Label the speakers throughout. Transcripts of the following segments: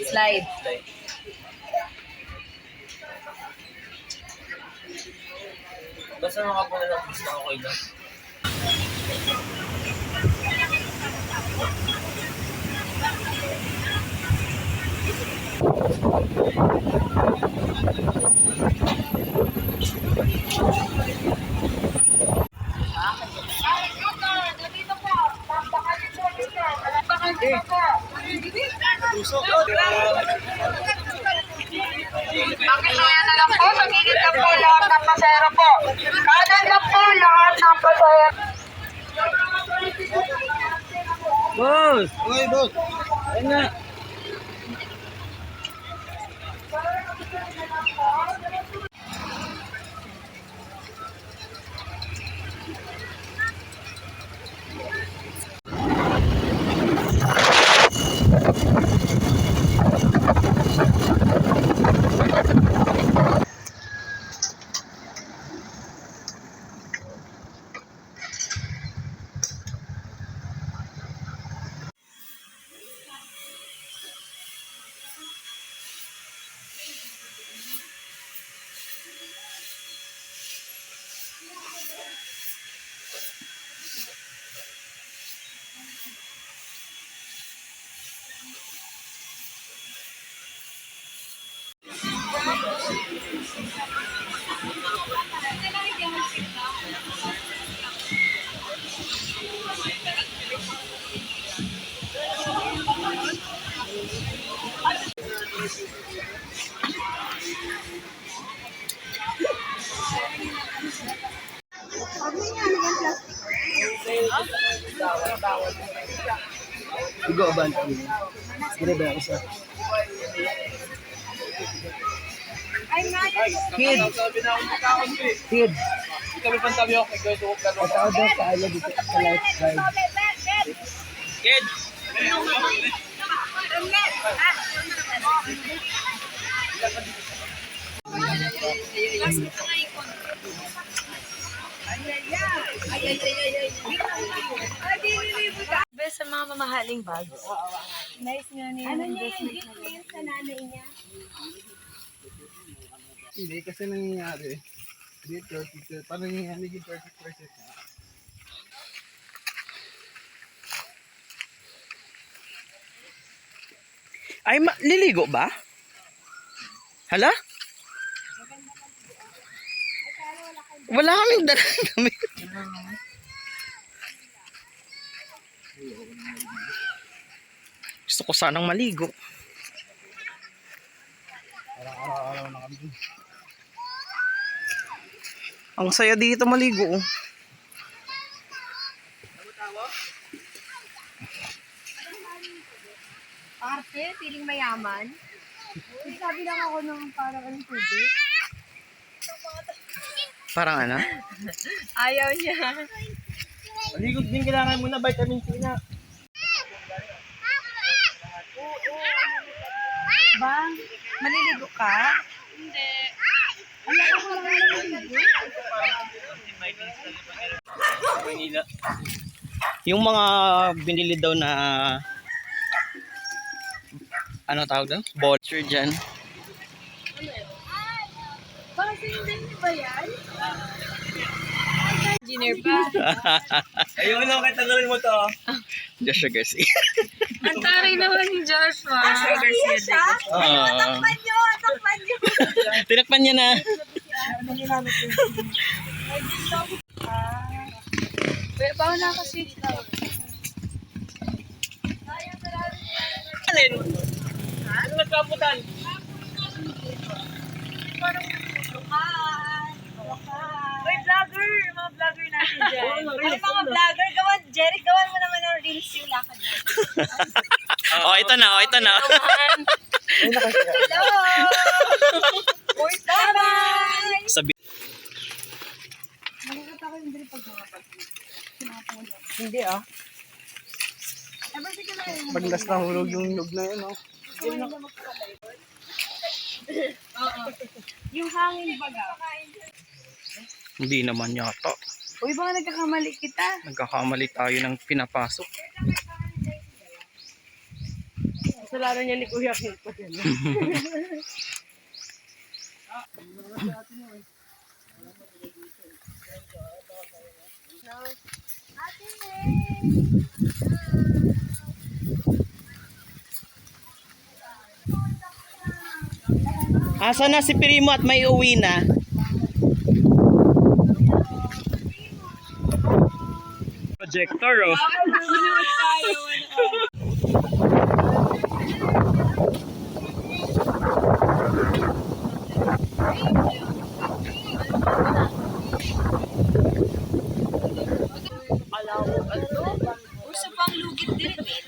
Speaker 1: Slide.
Speaker 2: Basta makapunta ng gusto ako kayo.
Speaker 3: Pakisaya na lang po, sa gilid lang po lahat ng pasahero po. Kanan lang po lahat ng pasahero.
Speaker 2: Boss! Okay, boss. Ayun na.
Speaker 4: Igo ba? Gila ba isa? Kid. Kid.
Speaker 2: Kami pantabi ako kay Kuya Tukok
Speaker 4: At ako daw kaala dito sa lifestyle.
Speaker 2: Kid!
Speaker 1: Best sa mga mamahaling bags.
Speaker 5: Nice nga niya. Ano niya yung gift niya sa nanay niya?
Speaker 4: Hindi kasi nangyayari. Dito, paano nangyayari yung 30%?
Speaker 6: Ay, liligo ba? Hala? Wala kaming dalang damit. Gusto ko sanang maligo.
Speaker 4: Araw-araw na kami.
Speaker 6: Ang saya dito maligo.
Speaker 5: Arte, feeling mayaman. Sabi lang ako ng parang anong tubig.
Speaker 6: Parang ano?
Speaker 5: Ayaw niya.
Speaker 2: Maligog din kailangan muna vitamin C na.
Speaker 5: Bang, maliligo ka? Hindi.
Speaker 2: Manila.
Speaker 6: Yung mga binili daw na ano tawag doon? Botcher dyan.
Speaker 5: Hindi ba yan?
Speaker 1: Engineer pa.
Speaker 2: Ayun lang, kahit tanongin mo to.
Speaker 6: Joshua Garcia.
Speaker 1: Ang taray naman ni Joshua.
Speaker 5: Takpan nyo! Takpan nyo!
Speaker 6: Tinakpan niya na.
Speaker 1: Bawal na kasi dito.
Speaker 2: Alin? Ano nagkaputan?
Speaker 5: Uy, vlogger! Mga vlogger natin dyan. Ay, mga vlogger, gawan, Jeric, gawan mo naman ng reels yung lakad natin.
Speaker 6: Oh, ito na, oh, ito na.
Speaker 5: Hello! Uy, bye-bye!
Speaker 6: Sabi.
Speaker 5: Nakikita ko yung dili pag mga pag
Speaker 4: Hindi ah.
Speaker 5: Ever sige na yun.
Speaker 4: Paglas na hulog yung log na yun, oh.
Speaker 5: Yung hangin baga.
Speaker 6: Hindi naman yata.
Speaker 1: Uy, baka nagkakamali kita.
Speaker 6: Nagkakamali tayo ng pinapasok.
Speaker 1: Kasalanan niya ni Kuya Kiko.
Speaker 6: Asa na si Primo at may uwi na? Projector oh.
Speaker 5: Uso pang lugit din eh.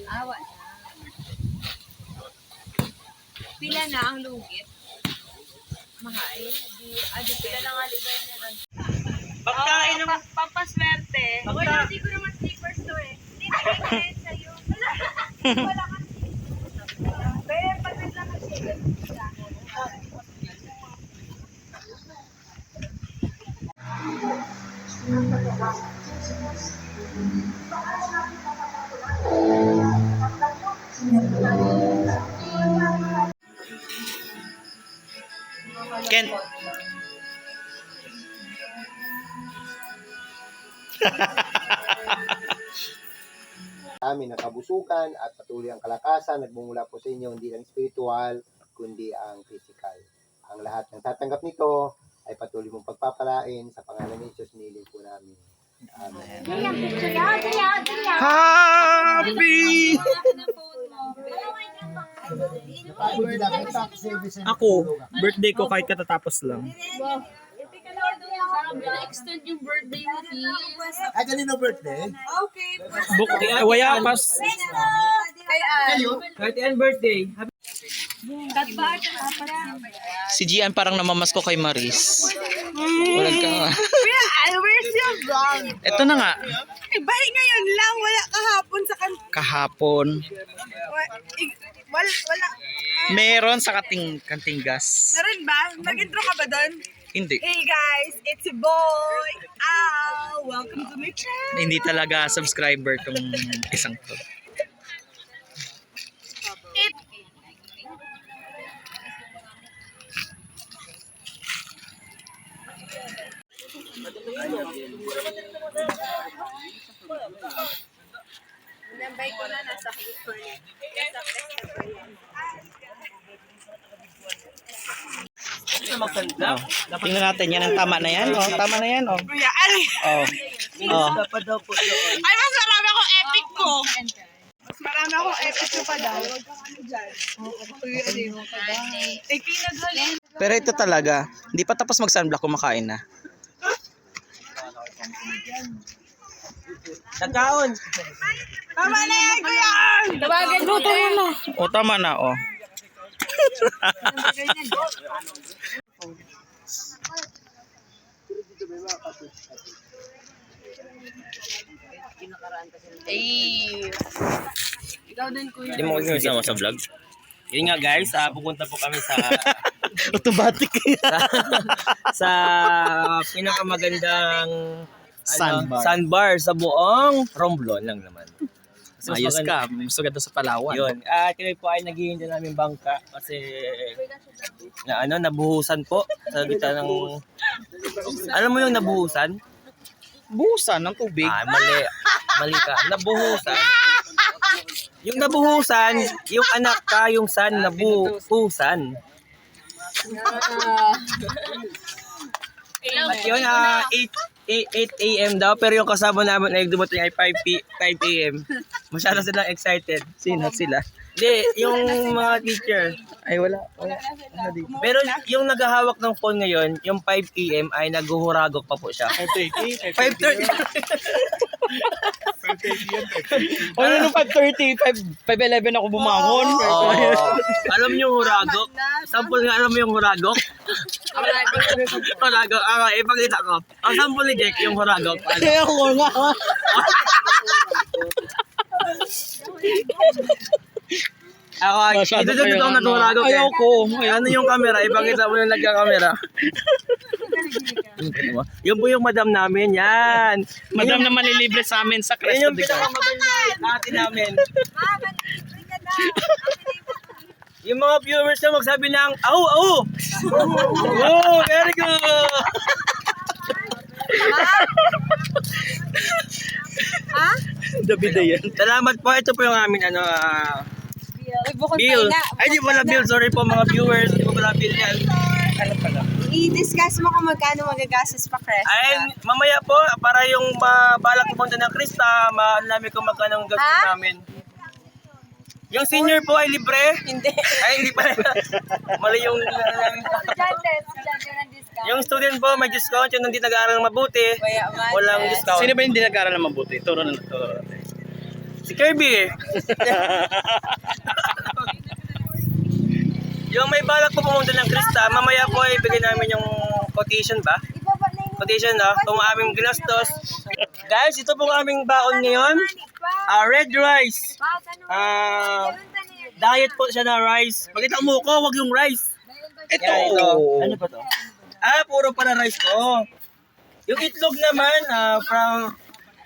Speaker 5: Awan. Pila na ang lugit? Mahal. Di pila lang alibay na lang.
Speaker 6: Pagkain ng
Speaker 5: Pampaswerte. Wala, hindi ko naman sneakers to eh. Hindi na kayo sa'yo. Wala ka. Pero pag naglang ang sneakers,
Speaker 6: Ken.
Speaker 7: Amin ang kabusukan at patuloy ang kalakasan nagmumula po sa inyo, hindi lang spiritual, kundi ang physical. Ang lahat ng tatanggap nito ay patuloy mong pagpapalain sa pangalan ni Jesus, nilin po namin. Amen.
Speaker 6: Happy! Ako, birthday ko kahit katatapos lang.
Speaker 1: Extend yung birthday mo, please.
Speaker 4: Ay, kanino birthday?
Speaker 6: Wayapas.
Speaker 2: Kahit yan birthday.
Speaker 6: Si Gian parang namamasko kay Maris. Walang ka nga.
Speaker 5: where's your vlog?
Speaker 6: Ito na nga.
Speaker 5: Eh, bahay ngayon lang. Wala kahapon sa
Speaker 6: Kahapon.
Speaker 5: Wala.
Speaker 6: Meron sa kanting gas.
Speaker 5: Narin ba? Nag-intro ka ba doon?
Speaker 6: Hindi.
Speaker 5: Hey guys, it's your boy. Welcome to my channel.
Speaker 6: Hindi talaga subscriber tong isang to.
Speaker 5: Nambay ko na nasa California.
Speaker 6: Oh. Tingnan natin yan ang tama na yan. Oh, tama na yan. Oh.
Speaker 5: Kuya, Ali.
Speaker 6: Oh. Oh.
Speaker 2: Dapat daw po doon.
Speaker 5: Ay, mas marami akong epic ko. Mas marami akong epic ko pa daw. Kuya, Ali. Ay, pinagaling.
Speaker 6: Pero ito talaga, hindi pa tapos mag-sunblock kumakain na.
Speaker 2: Nagkaon.
Speaker 5: Tama na yan, kuya.
Speaker 1: Tawagan mo, tayo na.
Speaker 6: O tama na oh.
Speaker 1: Ay. Ikaw din, Kuya.
Speaker 2: Hindi mo kasi sama sa vlog. Yun nga guys, pupunta po kami sa
Speaker 6: Automatic.
Speaker 2: sa pinakamagandang
Speaker 6: Sandbar.
Speaker 2: sandbar sa buong Romblon lang naman. Mas
Speaker 6: Ayos
Speaker 2: maganda-
Speaker 6: ka. Mas maganda sa Palawan.
Speaker 2: Yun. Kami po ay naghihintay namin bangka kasi nabuhusan po sa gitna ng alam mo yung nabuhusan?
Speaker 6: Buhusan ng tubig.
Speaker 2: Mali. Mali ka. Nabuhusan. Yung nabuhusan, yung anak ka, yung son, nabuhusan. At yun, 8 a.m. daw, pero yung kasama namin ay dumating ay 5 a.m. Masyado silang excited.
Speaker 6: Sino sila?
Speaker 2: Hindi, yung mga teacher.
Speaker 6: Ay wala.
Speaker 2: Pero yung naghahawak ng phone ngayon, yung 5 p.m. ay naghuhuragok pa po siya. 5:30.
Speaker 6: O nung 5:30, 5:11 ako bumangon.
Speaker 2: Oh, alam niyo yung huragok? Sample nga, alam mo yung huragok? Huragok. Ipakita ko. Ang sample ni Jack, yung huragok.
Speaker 6: Kaya ako nga.
Speaker 2: Ako, ito ako naturago.
Speaker 6: Ayaw ko.
Speaker 2: Ano yung camera? Ipakita mo yung nagka-camera. Yun po yung madam namin, yan.
Speaker 6: Madam na malilibre sa amin sa
Speaker 2: Yan
Speaker 6: Cresta
Speaker 2: yung
Speaker 6: de Gar.
Speaker 2: pinakamagaling natin namin.
Speaker 5: Mama, bring ka na.
Speaker 2: Yung mga viewers na magsabi ng, au, au! Oh, very good!
Speaker 5: Ha?
Speaker 6: Dabida yan.
Speaker 2: Salamat po. Ito po yung aming
Speaker 5: Uy, bukod
Speaker 2: bill.
Speaker 5: na.
Speaker 2: Ay, di pala bill. Sorry po mga viewers. Di po pala bill yan.
Speaker 6: Ano pala?
Speaker 5: I-discuss mo kung magkano magagastos pa, Cresta.
Speaker 2: Ay, mamaya po, para yung balak pumunta ng Krista, namin kung magkano ang gastos
Speaker 5: Ha?
Speaker 2: namin. Yung senior po ay libre?
Speaker 5: Hindi.
Speaker 2: Ay, hindi pa. Mali yung...
Speaker 5: Estudyante ng discount.
Speaker 2: yung student po, may discount. Yung hindi nag-aaral mabuti,
Speaker 5: Mayaman.
Speaker 2: walang discount.
Speaker 6: Sino ba yung di nag-aaral na mabuti? Turo na turo.
Speaker 2: Si Kirby. Yung may balak po pumunta ng Krista, mamaya po ay bigyan namin yung quotation ba? Quotation na, kung aming ginastos. Guys, ito po ang aming baon ngayon. Red rice. Diet po siya na rice. Pakita mo ko, wag yung rice.
Speaker 6: Ito.
Speaker 2: Yan, ito. Ano pa to? Puro pala rice ko. Yung itlog naman, from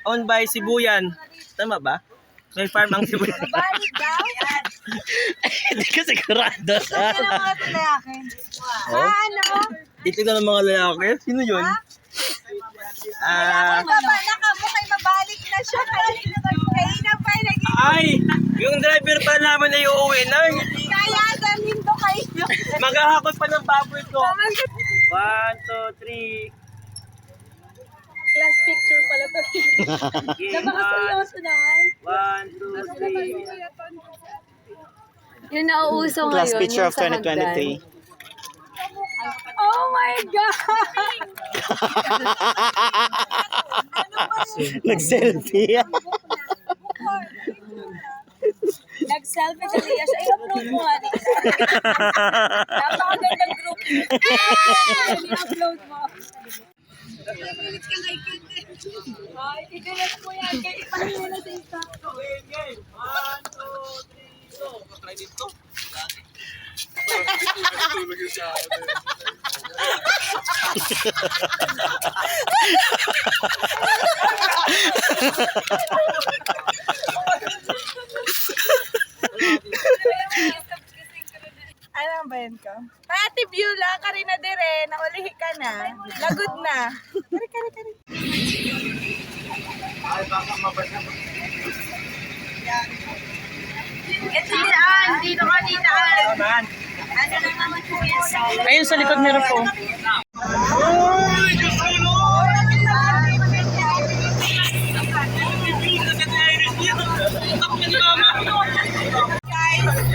Speaker 2: owned by Sibuyan. Tama ba? May farm ang Sibuyan.
Speaker 5: Balik daw?
Speaker 6: Hindi ka sigurado.
Speaker 5: Ano mga tulayakin? Ano?
Speaker 2: Itlog na ng mga lalaki. Sino yun?
Speaker 5: Nakabukay mabalik na siya. Kaya pa naging
Speaker 2: Ay! Yung driver pa namin ay uuwi na.
Speaker 5: kaya dalhin to kayo.
Speaker 2: Maghahakot pa ng baboy ko. 1, 2, 3.
Speaker 1: Class picture pala to. Napakaseryoso naman.
Speaker 2: 1, 2, 3.
Speaker 1: Yung nauuso ngayon.
Speaker 6: Class picture
Speaker 1: yung
Speaker 6: of
Speaker 1: sa hagdan.
Speaker 6: 2023.
Speaker 1: Oh my God!
Speaker 6: Nag-selfie.
Speaker 1: Nag-selfie ka niya siya. I-upload mo nga dito. Napakagandang group. I-upload mo. Ay, idulat mo yan. Kaya ipahinga na sa isa.
Speaker 2: Okay, 1, 2, 3, go. Try dito.
Speaker 5: Ano ang bayan ko? Ate Beulah, Karina Dire, naulihi ka na. Lagod na. Kari. Ito daan, dito ka daan. Ano lang naman po yan sa...
Speaker 6: Ayun sa likod meron po.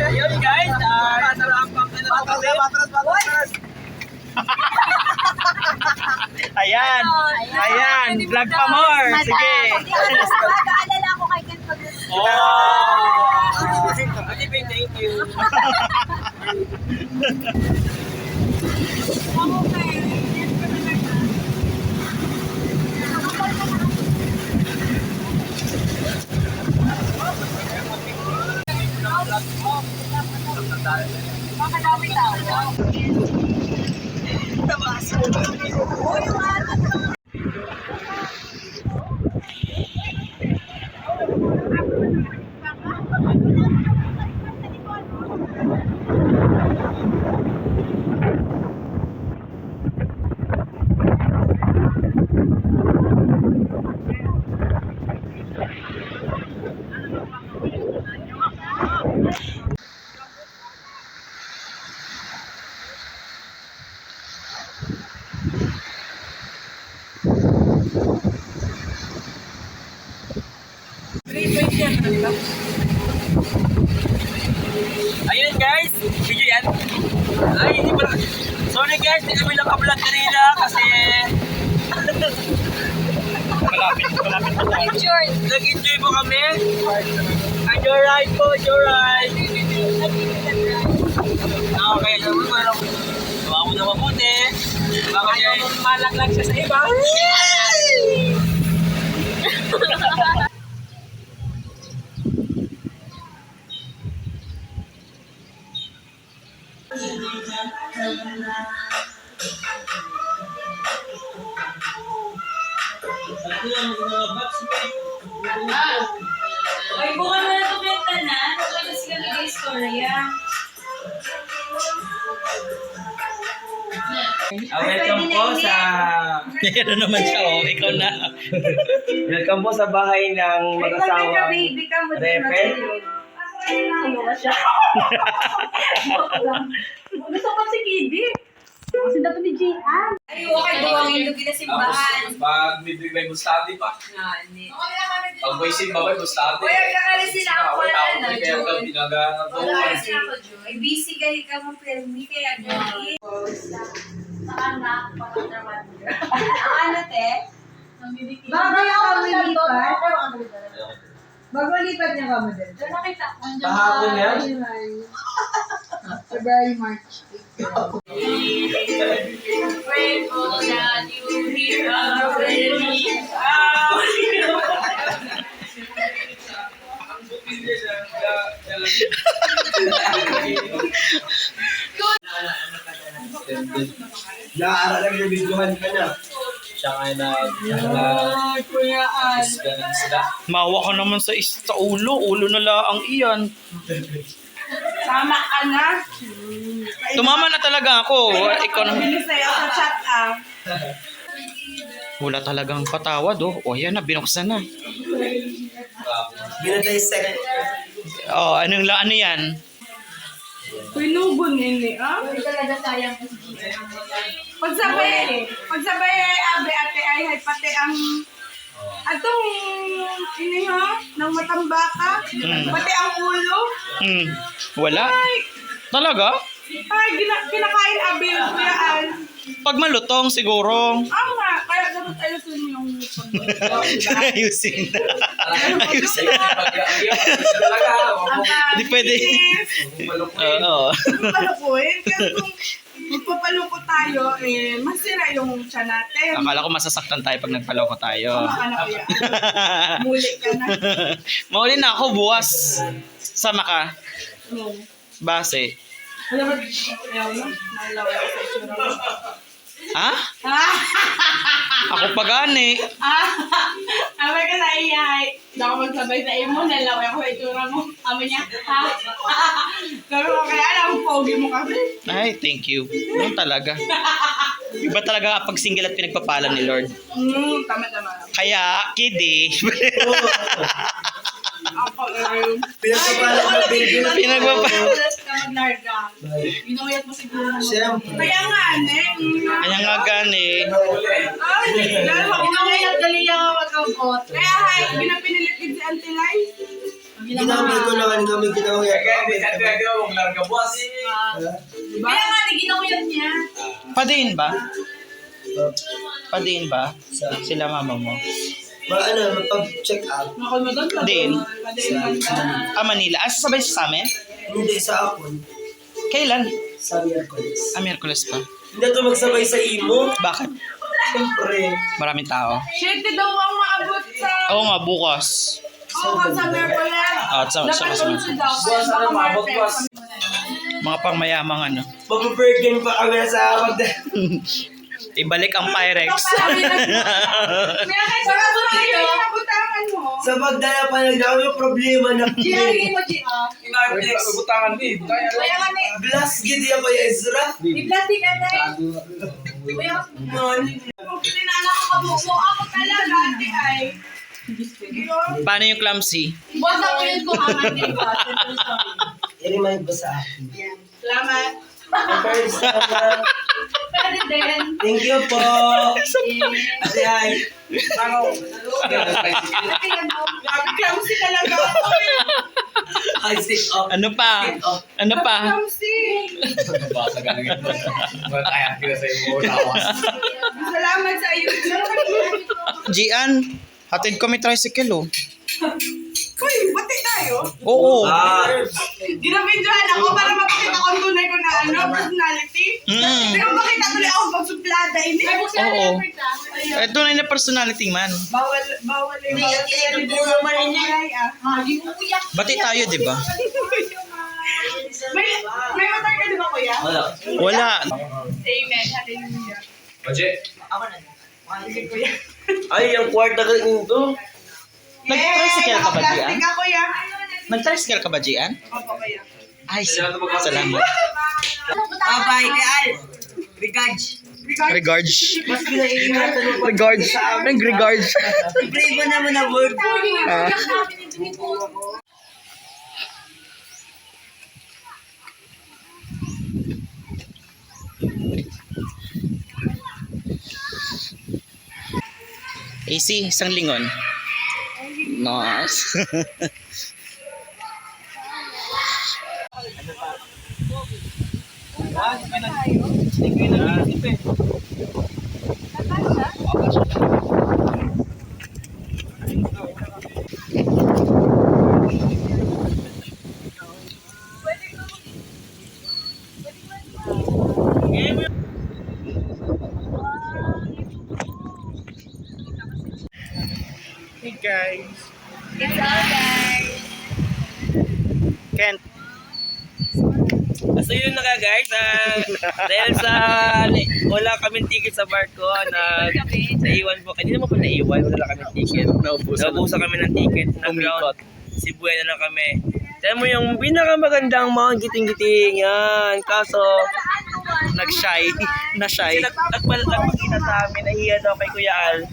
Speaker 2: Yun guys,
Speaker 6: Ayan. Ayan. Vlog pa more. Sige.
Speaker 5: Mag-aalala ako kay Ken pag...
Speaker 2: Oh! Thank you.
Speaker 5: Makadami tao.
Speaker 2: Ayun guys, video yan. Ay, hindi pala. Sorry guys, hindi kami naka-vlog kanina kasi
Speaker 6: Malapit na tayo.
Speaker 2: nag-enjoy po kami. Enjoy ride po, enjoy ride. Okay, parang gawa mo na mabuti. Baka niya malaglag siya sa iba.
Speaker 1: Ay, bukan mo na ito benta na. Kasi sila nag-istorya.
Speaker 2: Welcome po sa...
Speaker 6: Meron naman siya, oh. Ikaw na.
Speaker 2: Welcome po sa bahay ng mag-asawang
Speaker 1: Baby ka mo din
Speaker 2: Repe.
Speaker 1: Ano ba siya? Gusto ko si Kidi. Kasi dapat ni Gian. Ay, okay. Duwangin yung ginasimbahan.
Speaker 8: Pag may bustati pa. Pag may simba may bustati.
Speaker 1: Uy, kakali sila ako wala na,
Speaker 8: Kaya
Speaker 1: Joy.
Speaker 8: ka pinagagawa.
Speaker 1: Wala sila ako, Joy. Busy gali ka mo, Fermi. Kaya, Joy. Sa anak, pagkatraman. Ang ano, te? Bago ako lipat. Bago lipat niya ka mo din. Doon nakita ko.
Speaker 2: Kahapon yan?
Speaker 1: February, March. Grateful that you hear our prayers.
Speaker 7: Naaral lang yung videohan ka na.
Speaker 8: Siya nga na
Speaker 1: Kuyaan.
Speaker 8: ganun sila.
Speaker 6: Mawa ka naman sa ulo. Ulo na laang iyan.
Speaker 1: Tama ka na.
Speaker 6: Tumama na talaga ako. Ikaw na.
Speaker 1: Bilis sa'yo sa chat, ah.
Speaker 6: Wala talagang patawad, oh. O, yan na. Binuksan na.
Speaker 7: Ginadissect.
Speaker 6: Oh, ano yan?
Speaker 1: Pinugon nini, ah? Hindi talaga sayang. Pagsabay, abe ate ay pati ang atong ini ha, nang matambaka, pati ang ulo.
Speaker 6: Wala. Talaga?
Speaker 1: Ay, kinakain abe yung kuyaan.
Speaker 6: Pag malutong, siguro.
Speaker 1: Nga, kaya dapat ayusin yung
Speaker 6: Ayusin. Ayusin.
Speaker 8: Talaga.
Speaker 6: Hindi pwede. Oo.
Speaker 1: palukuin. Kasi kung magpapaluko tayo, masira yung siya natin.
Speaker 6: Akala ko masasaktan tayo pag nagpaloko tayo.
Speaker 1: Tama ka na kuya. Muli ka na.
Speaker 6: Mauli na ako buwas. Sama ka. Base.
Speaker 1: Alam mo, ayaw na. Nalawa sa itsura mo.
Speaker 6: Ha? Ako pa gani.
Speaker 1: Amay ka sa iyay. Hindi ako magsabay sa iyo mo. Nalawa ako sa itsura mo. Amo niya, ha? Sabi ko, kaya alam mo, pogi mo kasi.
Speaker 6: Ay, thank you. Ano talaga? Iba talaga pag single at pinagpapalam ni Lord.
Speaker 1: Tama-tama.
Speaker 6: Kaya, kidi.
Speaker 1: Ako,
Speaker 7: Pinagpapalag ng baby na.
Speaker 6: Pinagpapalam.
Speaker 1: Ulas ka maglarga. Inuyat mo siguro.
Speaker 7: Siyempre.
Speaker 1: Kaya nga, ane.
Speaker 6: Kanya nga gani.
Speaker 1: Ay, inuyat gali yung magkabot. Kaya, hay, pinapinilit din si Auntie Lai.
Speaker 7: Ginamit ko naman kami ginawa.
Speaker 8: Kaya pinagagawa mong larga buwas.
Speaker 1: Kaya nga, ginuyat niya.
Speaker 6: Padiin ba? Padiin ba? Sila mama mo.
Speaker 7: Mapag-check up.
Speaker 6: Din. Manila. Sasabay siya sa amin?
Speaker 7: Hindi sa akon.
Speaker 6: Kailan?
Speaker 7: Sa Miyerkules.
Speaker 6: Miyerkules pa.
Speaker 7: Hindi ito magsabay sa imo.
Speaker 6: Bakit?
Speaker 7: Siyempre.
Speaker 6: Maraming tao.
Speaker 1: Shit, daw ang maabot sa...
Speaker 6: Oo nga, bukas.
Speaker 1: Sa Merkules.
Speaker 6: At sa
Speaker 1: Napasunod daw.
Speaker 8: Buwas na mabot buwas.
Speaker 6: mga pangmayamang ano.
Speaker 7: Mapaburgen pa kami sa akon.
Speaker 6: Ibalik ang Pyrex.
Speaker 7: Sa pagdala pa nagdaan yung problema na
Speaker 8: Butangan din.
Speaker 7: Blast gid ya pa ya Ezra.
Speaker 1: I-plastic ka na eh. Ako talaga, ate ay.
Speaker 6: Paano yung clumsy?
Speaker 1: Buwan ako yun kung haman din ko.
Speaker 7: I-remind ba sa akin?
Speaker 1: Salamat.
Speaker 7: First,
Speaker 1: Pwede din.
Speaker 7: thank you po. Ate ay.
Speaker 1: Grabe, clumsy talaga ako eh.
Speaker 7: Ay, sit up.
Speaker 6: Ano pa? Ano pa?
Speaker 1: Clumsy.
Speaker 8: Basa ka lang ito. Kaya pila sa iyo lawas.
Speaker 1: Salamat sa iyo.
Speaker 6: Gian, hatid ko may tricycle oh.
Speaker 1: Uy, bati tayo.
Speaker 6: Oo.
Speaker 1: Ginabidyohan ako para mapakita ko ang tunay ko na personality. Pero makita tuloy ako pagsuplada ini.
Speaker 6: Oo. Tunay na personality man.
Speaker 1: Bawal eh.
Speaker 6: Bati tayo, di ba?
Speaker 5: May matar ka di ba, kuya?
Speaker 8: Wala.
Speaker 6: Wala.
Speaker 5: Amen. Hallelujah.
Speaker 8: Budget.
Speaker 5: Sige, kuya.
Speaker 2: Ay, ang kwarta ka ito.
Speaker 6: Nag-tricycle ka ba, Gian?
Speaker 5: Plastic ka, kuya.
Speaker 6: Nag-tricycle ka ba, Gian?
Speaker 5: Opo, kuya.
Speaker 6: Ay, salamat.
Speaker 1: Bye, kay Al. Regards.
Speaker 6: Regards.
Speaker 1: Mas pinaiingatan mo pa.
Speaker 6: Regards. Regards.
Speaker 1: Play mo naman na word.
Speaker 6: AC, isang lingon. Nice. Hey guys.
Speaker 5: It's all guys.
Speaker 6: Kent.
Speaker 2: So yun na nga guys, dahil sa wala kaming ticket sa barko, naiwan po. Hindi naman po naiwan, wala kaming ticket. Naubusan kami ng ticket.
Speaker 6: Umikot.
Speaker 2: Cebu na lang kami. Tignan mo yung pinakamagandang mga giting-giting yan. Kaso,
Speaker 6: Nag-shy. Na-shy.
Speaker 2: kasi nagpakita sa amin, nahiya daw kay Kuya Al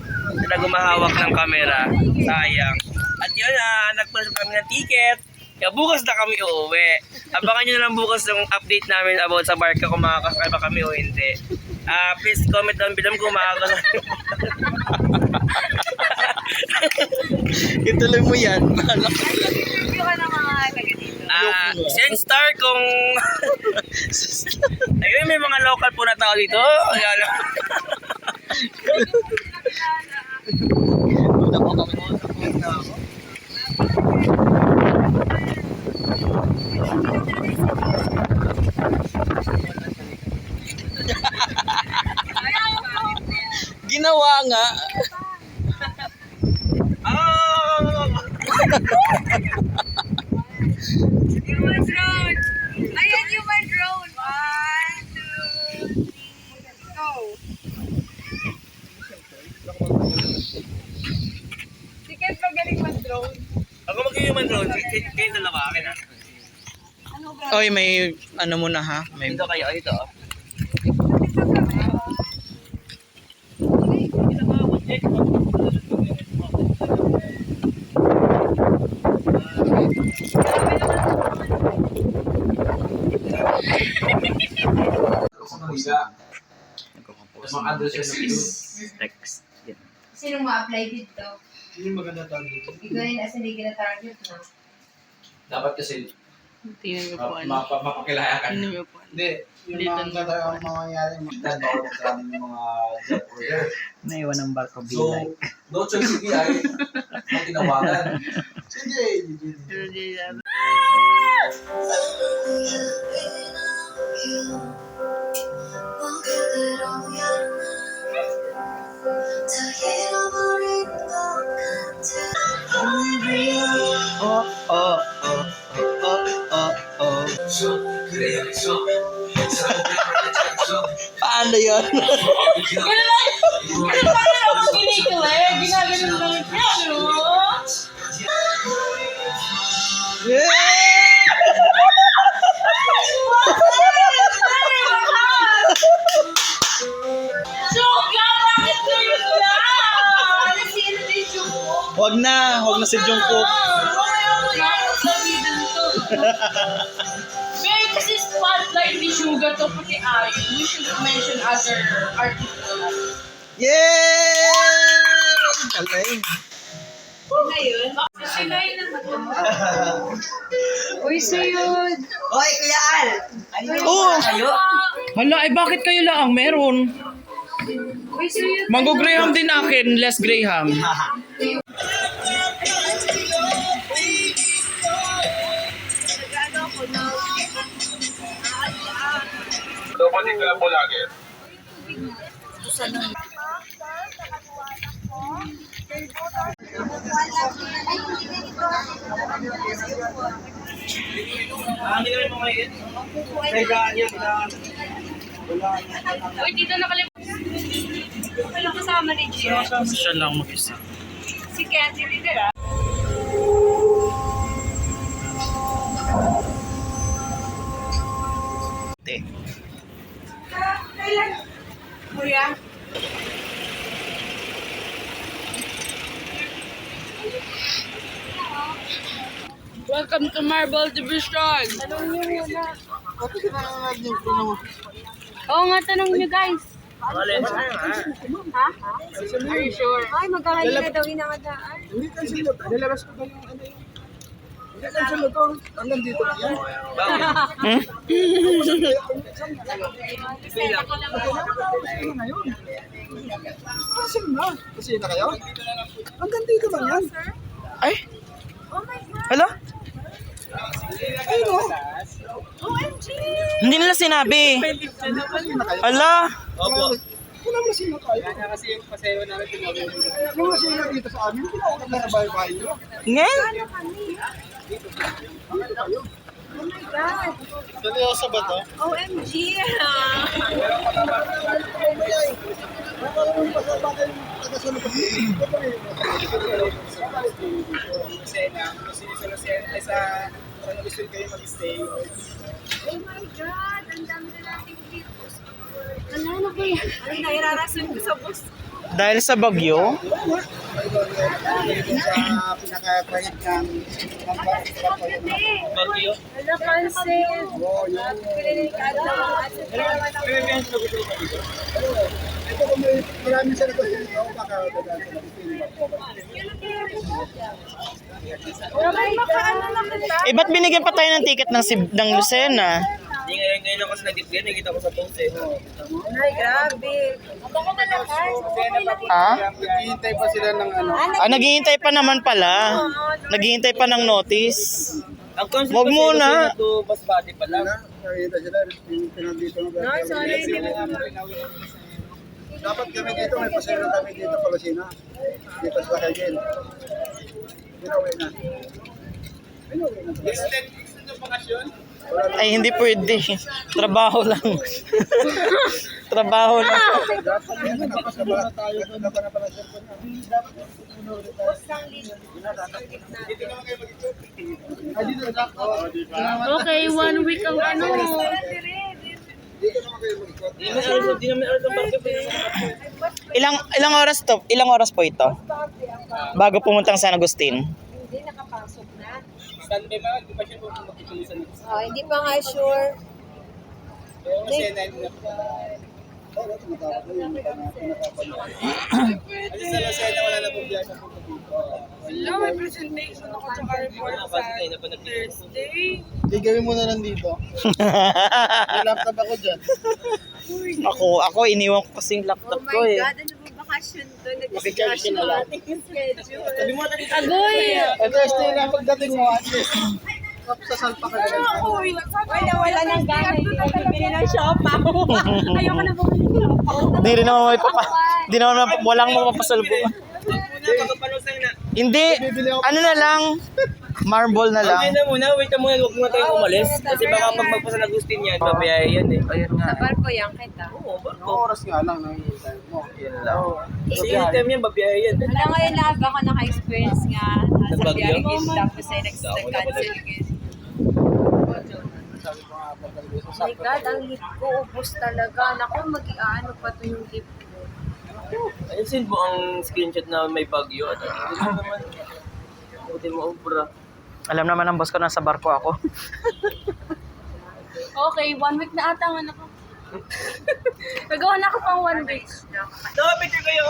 Speaker 2: na gumahawak ng camera. Sayang. At yun nagpalit kami ng ticket. Kaya bukas na kami uuwi. Abangan nyo na lang bukas yung update namin about sa barka kung makakasakay ba kami o hindi. Please comment down below kung makakasakay.
Speaker 6: Ituloy mo yan.
Speaker 5: Review ka ng mga taga dito.
Speaker 2: Send star kung... Ayun, may mga local po na tao dito. Ayan.
Speaker 6: Ginawa nga.
Speaker 5: Human drone. Ayan, human drone. 1, 2, 3, go. Ticket magaling mag-drone.
Speaker 2: Ako mag-human drone. Kayo dalawa akin ha.
Speaker 6: Oy, may ano muna ha? May
Speaker 2: Dito kayo, ito.
Speaker 8: Sa Manila. Mga address yun.
Speaker 6: text. Yan.
Speaker 1: Sino ma-apply dito?
Speaker 4: Hindi maganda target.
Speaker 1: Ikaw yun as hindi ka na-target na.
Speaker 8: Dapat kasi
Speaker 9: Tingnan niyo po ano.
Speaker 8: mapakilaya ka.
Speaker 9: Tingnan niyo po ano.
Speaker 4: Hindi, yung mga ang mangyayari.
Speaker 8: Dan bawal sa amin yung mga job order.
Speaker 6: Naiwan ng barko
Speaker 8: So, no choice sige ay matinawagan.
Speaker 4: Hindi, hindi.
Speaker 9: Pero di na.
Speaker 6: Oh, oh, oh, oh, oh, oh.
Speaker 8: Kaya so,
Speaker 6: Paano yun? Wag na si Jungkook.
Speaker 9: May kasi spotlight ni Suga to pati Ayu. We should mention other artists.
Speaker 6: Yay! Galing.
Speaker 1: Uy, suyod! Uy, Kuya Al!
Speaker 6: Oh! Hala, eh bakit kayo lang meron?
Speaker 1: Uy, suyod!
Speaker 6: Mango Graham din akin, less Graham.
Speaker 2: Hindi namin mo ngayon. Kailangan niya, kailangan.
Speaker 9: Uy, dito nakalimutan.
Speaker 1: Walang kasama ni Gia.
Speaker 6: Siya lang mag-isa.
Speaker 1: Si Kenzie leader, ah. Kuya.
Speaker 9: Welcome to Marble Division.
Speaker 1: Tanong niyo muna.
Speaker 4: Tapos sinanganag niyo po naman.
Speaker 9: Oo nga, tanong nyo guys.
Speaker 2: Alin?
Speaker 1: Ha?
Speaker 9: Are you sure?
Speaker 1: Ay, magkakain na daw inamadaan.
Speaker 4: Hindi tayo sa motor. Nilabas ko ba yung ano yun? Hindi tayo sa motor. Hanggang dito lang yan. Kasi na ngayon. Kasi na. Kasi na kayo? Hanggang dito lang yan.
Speaker 6: Ay,
Speaker 1: Oh my God.
Speaker 6: hala?
Speaker 4: Ayun o.
Speaker 1: OMG!
Speaker 6: Hindi nila sinabi. Hala?
Speaker 2: Opo.
Speaker 4: Wala mo sino tayo. Kaya kasi yung pasayo namin pinawi. Yung masino dito sa amin, pinakakad na bahay-bahay nyo.
Speaker 6: Ngayon?
Speaker 1: Ano kami?
Speaker 4: Dito kayo.
Speaker 1: Oh my God.
Speaker 4: Seryoso ba to?
Speaker 1: OMG! Oh my God! Ang dami na nating dito. Ano ba yan? Ano na irarason ko sa bus?
Speaker 6: Dahil sa bagyo?
Speaker 4: Sa pinaka-quiet ng
Speaker 2: Bagyo.
Speaker 1: Ano cancel?
Speaker 4: Oo, yun.
Speaker 1: Delikado ang asset.
Speaker 4: Ito kung may maraming sa labas dito, baka dadaan sa labas.
Speaker 1: Okay, makaano na kita?
Speaker 6: Eh, ba't binigyan pa tayo ng ticket ng Lucena?
Speaker 2: Hindi ngayon ako sa nag-get nakita ko sa post eh.
Speaker 1: Ay, grabe. Ako ko malakas.
Speaker 6: Ha?
Speaker 4: Naghihintay pa sila ng ano.
Speaker 6: Ah, naghihintay pa naman pala. Naghihintay pa ng notice.
Speaker 2: Ang concept
Speaker 6: Wag
Speaker 2: kasi
Speaker 6: muna.
Speaker 2: Lucena to bus body pa lang.
Speaker 4: Nakita sila, pinandito ng
Speaker 1: No, sorry, hindi mo
Speaker 4: dapat kami dito, may pasero kami dito sa Lucena. Dito sa Kagel. Pinawi na. Pinawi na.
Speaker 6: Ay, hindi pwede. Trabaho lang. Trabaho lang.
Speaker 4: Dapat yun, napasabara tayo. Ganda pa na pala cellphone na. Dapat ay, dito na.
Speaker 9: Okay, 1 week ang ano.
Speaker 4: Dito naman kayo mag-ikot.
Speaker 2: Hindi naman alam ang bagyo.
Speaker 6: Ilang oras to? Ilang oras po ito? Bago pumuntang San Agustin.
Speaker 1: Hindi, nakapasok na.
Speaker 2: Sunday ba? Di ba siya po makikilisan?
Speaker 1: Oh, hindi pa nga sure.
Speaker 2: Kasi sa Lucena wala na pong biyahe sa punta dito.
Speaker 9: Wala, may presentation ako sa report sa Thursday.
Speaker 4: Hindi, gawin mo na lang dito. May laptop ako dyan.
Speaker 6: Ako iniwan ko kasi yung laptop
Speaker 1: Oh
Speaker 6: ko
Speaker 1: my
Speaker 6: eh.
Speaker 1: God, ano ba bakasyon to?
Speaker 4: Makicharge ka na lang.
Speaker 1: Ating schedule.
Speaker 2: Sabi mo natin
Speaker 9: Agoy!
Speaker 4: Ito, stay na pagdating mo. At least, sasalpa ka na lang.
Speaker 1: Wala, wala nang gana. Hindi na bibili ng siopa. Ayoko na bumili ng siopa.
Speaker 6: Di rin naman di naman walang mapapasalubong. Hindi, ano na lang, marble na lang.
Speaker 2: Okay na muna, wait na muna, huwag muna tayong umalis. Kasi baka pag magpasan Agustin yan, babiyahe yan eh.
Speaker 6: Ayun nga.
Speaker 1: Barko yan kita.
Speaker 2: Oo,
Speaker 4: Ang
Speaker 2: barko.
Speaker 4: oras nga lang nang hintay mo.
Speaker 6: Yun lang.
Speaker 2: Kasi anytime yan, babiyahe yan.
Speaker 1: Wala ngayon lahat baka naka-experience nga sa
Speaker 2: Nagbagyo?
Speaker 1: Biarigin tapos ay nag-cancel again.
Speaker 4: Sabi ko nga, pagdating
Speaker 1: Oh my God, ang lip ko, ubos talaga. Naku, mag-iano pa to yung lip ko.
Speaker 2: Ayun, send mo ang screenshot na may bagyo at hindi naman. Buti mo, ubra.
Speaker 6: Alam naman ng boss ko, nasa barko ako.
Speaker 9: Okay, 1 week na ata ang anak ko. Nagawa na ako pang 1 week.
Speaker 2: Nakapicture kayo?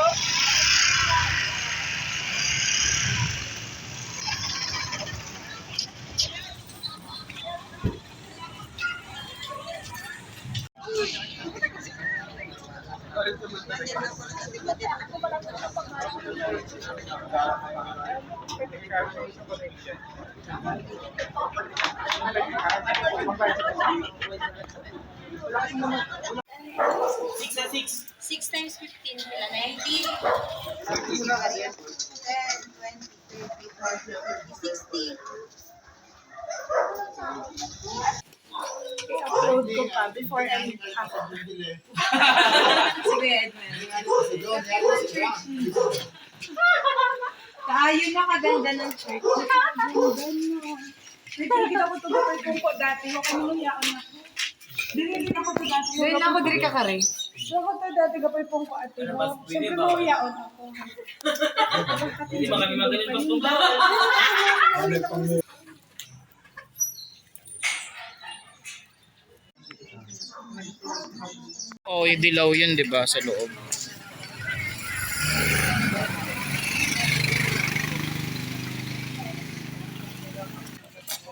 Speaker 2: Six na 6.
Speaker 1: 6 times 15, wala 90. 10, 20, 30, 40, 50, 60.
Speaker 9: I-upload ko pa before I
Speaker 1: Sige, Edmund. Kaayon na kaganda ng church.
Speaker 9: Nakikita ko ito ba kung ko dati. Huwag kami nangyaan na. Dinigin ako ito dati.
Speaker 1: Doon ako diri ka kare.
Speaker 9: So ko ito dati kapay pong ko ate mo. Siyempre mawiyaon ako.
Speaker 2: Hindi ba kami magaling mas kung
Speaker 6: Oh, yung dilaw yun, di ba, sa loob.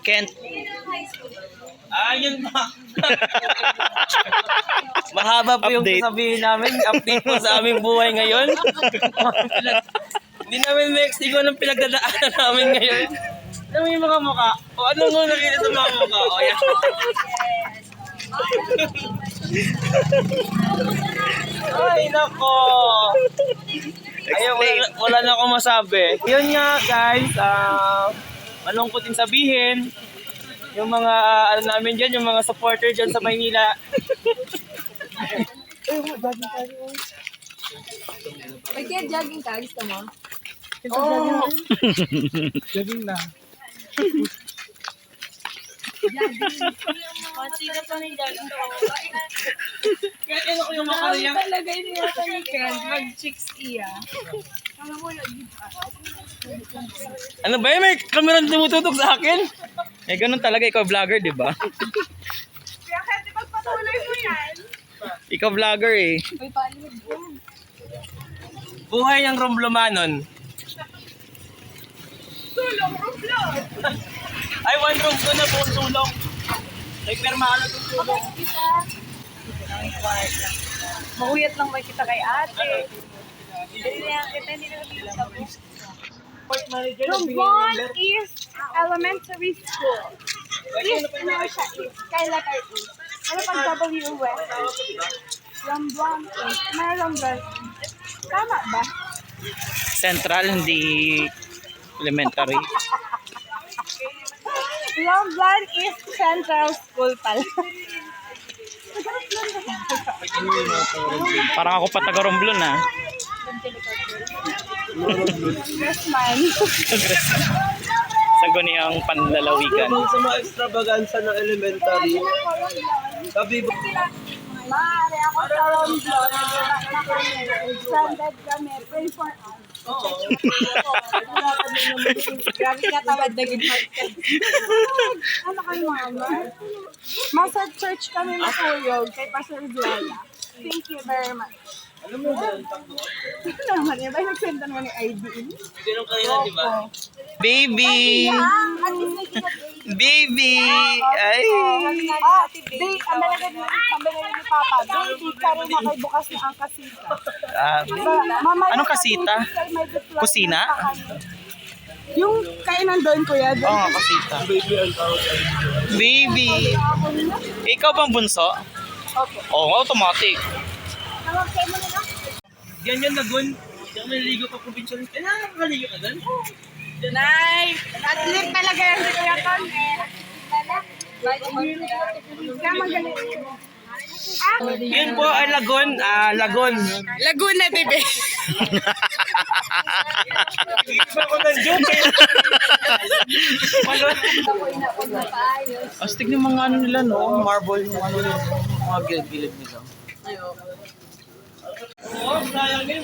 Speaker 6: Kent,
Speaker 2: Ayun pa. Mahaba po yung
Speaker 6: Update.
Speaker 2: sasabihin namin. Update po sa aming buhay ngayon. Hindi namin next kung anong pinagdadaanan namin ngayon. Alam mo yung mga mukha? O ano mo nakita sa mga mukha? O yan. Ay, nako. Ayun, wala na akong masabi. Yun nga, guys. Malungkot din sabihin. Yung mga, ano namin dyan, yung mga supporter dyan sa Maynila.
Speaker 1: Ay, kaya jogging ka? Gusto mo?
Speaker 2: Jogging na.
Speaker 1: Sino pa rin jogging ka?
Speaker 2: Kaya ano ko yung makaraya.
Speaker 1: Talagay niya sa weekend. Mag-chicks iya.
Speaker 2: Ano ba yun? May camera na tumututok sa akin?
Speaker 6: eh ganun talaga, ikaw vlogger, di ba?
Speaker 9: Kaya kahit ipagpatuloy mo yan.
Speaker 6: Ikaw vlogger eh.
Speaker 1: May palimig yan.
Speaker 2: Buhay ng Romblomanon.
Speaker 9: Sulong, rumblon.
Speaker 2: Ay, one room ko na buong sulong. Ay, perma na itong sulong.
Speaker 1: Mauyat lang may kita kay ate. Hindi na kita, hindi na kita.
Speaker 9: Room 1 is elementary school. East Inertia East. Kay letter E. Ano pag W West? Room 1 is. Mayroong West. Tama ba?
Speaker 6: Central, hindi elementary.
Speaker 9: Room 1 is Central School pala.
Speaker 6: Parang ako pa taga Romblon ah.
Speaker 9: Yes, man.
Speaker 6: Sa ganiyang panlalawigan.
Speaker 2: Sa mga extravaganza ng elementary, sabi ba?
Speaker 9: Maaari ako sa Romblon. Stranded kami. Pray for us.
Speaker 2: Oo.
Speaker 1: Grabe ka tamad na ginawa.
Speaker 9: Ano kayo mama? Masa church kami matuyog kay Pastor Viola. Thank you very much.
Speaker 2: Alam mo ba?
Speaker 9: Ano naman yun? Ay, nagsend naman yung ID.
Speaker 2: Ganun kanina, di ba?
Speaker 6: Baby!
Speaker 9: At least naging
Speaker 6: Baby! Ay!
Speaker 9: ang nalagay ni Papa, baby, karoon na kay bukas na ang kasita. Mama,
Speaker 6: Anong kasita? Kusina?
Speaker 9: Yung kainan doon, kuya.
Speaker 6: Oo nga, kasita. Baby! Ikaw bang bunso?
Speaker 9: Opo.
Speaker 6: Oo, automatic.
Speaker 9: Nangapay mo na lang.
Speaker 2: Ganyan na gun. Diyan maliligo ka probinsya. Eh, nakakaligo ka doon?
Speaker 9: Nay! At least talaga yan si Kuya Ton. Kaya magaling.
Speaker 2: Yun po ay Lagon. Lagon.
Speaker 9: Laguna, bebe.
Speaker 2: Iba ko ng joke eh.
Speaker 6: Astig ng mga ano nila, no? Marble, yung ano yung mga gilid nila.
Speaker 2: Oo, sayang yun.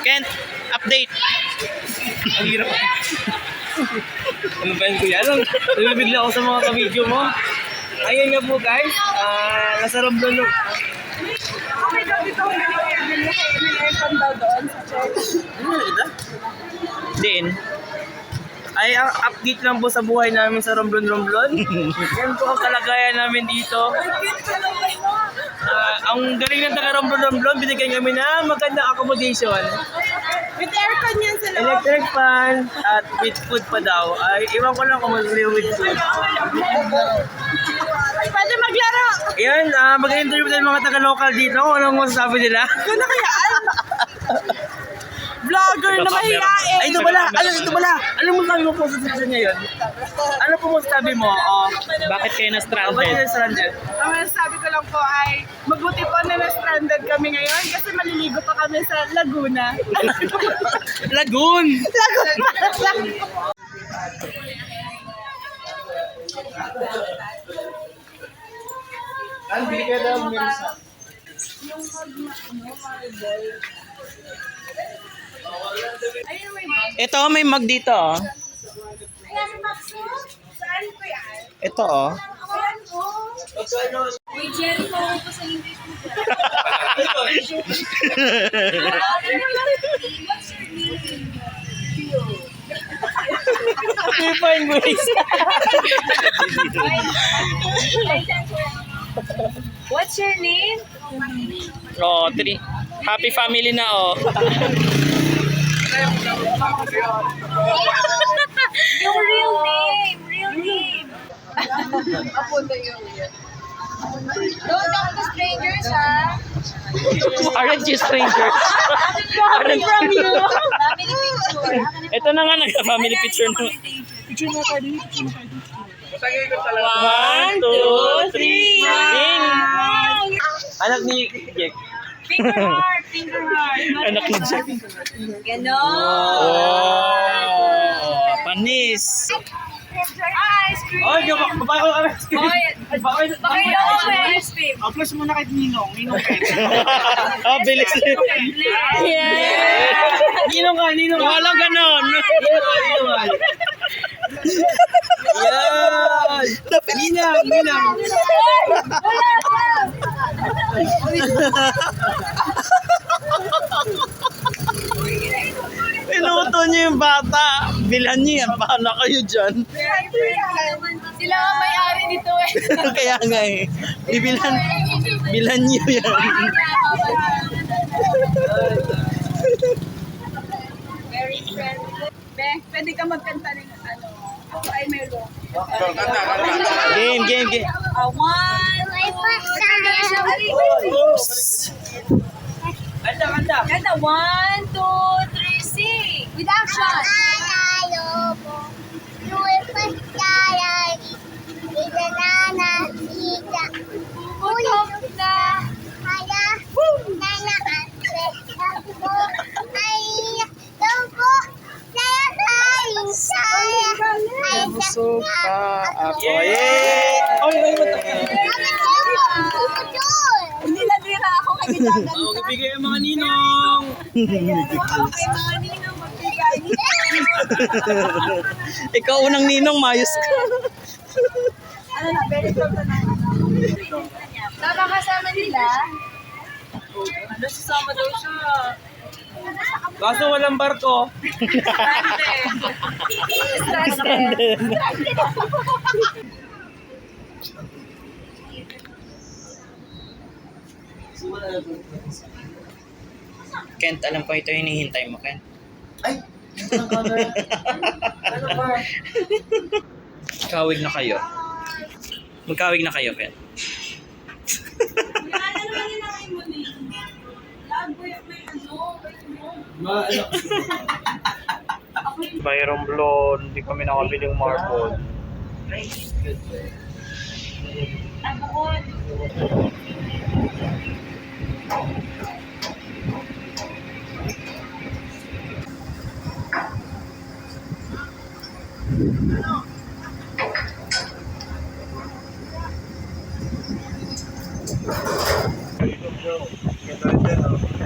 Speaker 6: Kent, update.
Speaker 2: Ang hirap. Ano ba yun, kuya? Nabibigla ako sa mga ka-video mo. Ayun nga po guys, nasa Romblon.
Speaker 9: Okay daw dito, nag-aircon daw doon sa church.
Speaker 2: Ano ito?
Speaker 6: Din.
Speaker 2: Ay, ang update lang po sa buhay namin sa Romblon. Yan po ang kalagayan namin dito. Ang galing ng taga Romblon, binigyan kami na magandang accommodation.
Speaker 9: With aircon yan sila.
Speaker 2: Electric fan at with food pa daw. Ay, iwan ko lang kung mag-with food.
Speaker 9: Pwede maglaro.
Speaker 2: Yan, mag-interview tayo mga taga-local dito. Anong masasabi nila?
Speaker 1: Ano kayaan? Vlogger na mahihain.
Speaker 2: Ay, ito pala. Ano mo sabi mo po sa sitwasyon ngayon? Ano po mo sabi mo?
Speaker 6: Bakit kayo
Speaker 2: Ba't
Speaker 6: na-stranded?
Speaker 2: kayo stranded?
Speaker 1: Ang masasabi ko lang po ay mabuti po na na-stranded kami ngayon kasi maliligo pa kami sa Laguna.
Speaker 2: Lagoon!
Speaker 4: Ano, bili kayo daw minsan.
Speaker 6: Ito, may mug dito. Oh.
Speaker 9: Saan ko yan?
Speaker 6: Ito, oh.
Speaker 9: Uy, Jerry, ko po sa English mo. What's your name?
Speaker 2: May fine ways.
Speaker 9: What's your name?
Speaker 6: Oh, 3. Happy family na, oh.
Speaker 9: Yung real name. Don't talk to strangers, ha?
Speaker 6: Aren't you strangers?
Speaker 9: Coming from you. Family picture.
Speaker 6: Ito na nga, nag-family picture na. 1, 2, 3. Ding!
Speaker 2: Anak ni Jack.
Speaker 9: Finger heart.
Speaker 6: Anak ni Jack.
Speaker 9: Ganon.
Speaker 6: Oh, panis.
Speaker 9: Ice cream.
Speaker 2: Oh, babae ko kami.
Speaker 9: Bakit ako ice cream?
Speaker 1: Plus muna kay Ninong.
Speaker 6: Oh, bilis.
Speaker 2: Ninong ka.
Speaker 6: Walang ganon.
Speaker 2: Yan! Ninang!
Speaker 6: Pinuto niyo yung bata. Bilhan niyo yan. Bahala kayo dyan.
Speaker 9: Sila ang may-ari nito eh.
Speaker 6: Kaya nga eh. Bilhan niyo yan.
Speaker 9: Very friendly.
Speaker 1: Pwede ka magkanta ng ano. Ako ay meron.
Speaker 6: Game.
Speaker 2: Kanta!
Speaker 9: Kanta, 1, 2, 3, sing! With action! Putok na!
Speaker 6: Busog pa ako. Yay!
Speaker 9: Hindi nabira ako kay Dagan.
Speaker 2: Oh, bibigay ang mga ninong!
Speaker 9: Kay mga ninong magbigay.
Speaker 6: Ikaw unang ninong, mayos ka.
Speaker 9: Ano na, very proud na Tama kasama nila?
Speaker 2: Nasasama daw siya. Kaso walang barko.
Speaker 6: Kent, alam ko ito yung hinihintay mo, Kent.
Speaker 4: Ay! Ano ba?
Speaker 6: Kawig na kayo. Magkawig na kayo, Kent. Byron Blonde, hindi kami nakabiling marble.
Speaker 4: Ito dyan, oh.